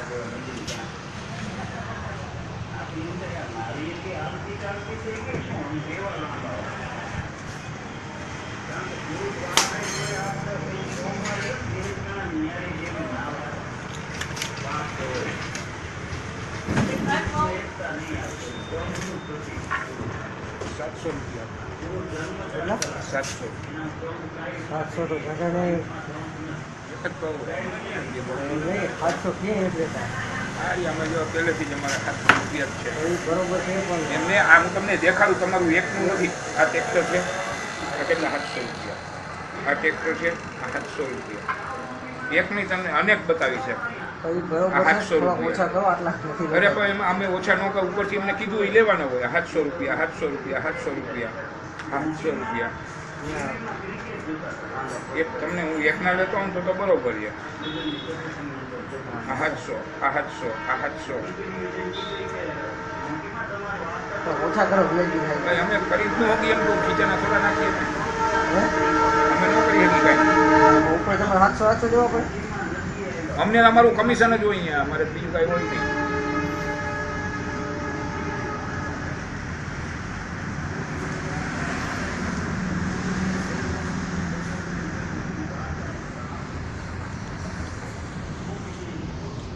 ₹700 તો ઘણા નહીં. 700 ક્યાં એમ લેતા? આમાં જો પહેલેથી જ અમારા ₹700 છે. એ બરોબર છે પણ એમને આ હું તમને દેખાડું, તમારું એકનું નથી. આ ટ્રેક્ટર છે, આ કેટલા ₹700. આ ટ્રેક્ટર છે, આ ₹700. એકની તમને અનેક બતાવી છે. પછી બરોબર છે, થોડા ઓછા કરો, આટલા નથી. અરે પણ એમાં અમે ઓછા ન કરો, ઉપરથી અમને કીધું એ લેવાના હોય. ₹700, ₹700, ₹700. એક તમને હું એકના લેતો હોઉં તો બરોબર છે. આ 700. ઓછા કરો વેચી થાય. ભાઈ અમે ખરીદ ન હોગી એમ તો ખીચાના થોડા નાખીએ ને. હે? અમે ન કરી શકીએ કાંઈ. ઉપર તમે 700 દેવા પડે. અમને અમારું કમિશન જ હોય અહીંયા, અમારે બીજું કાંઈ હોય નહીં.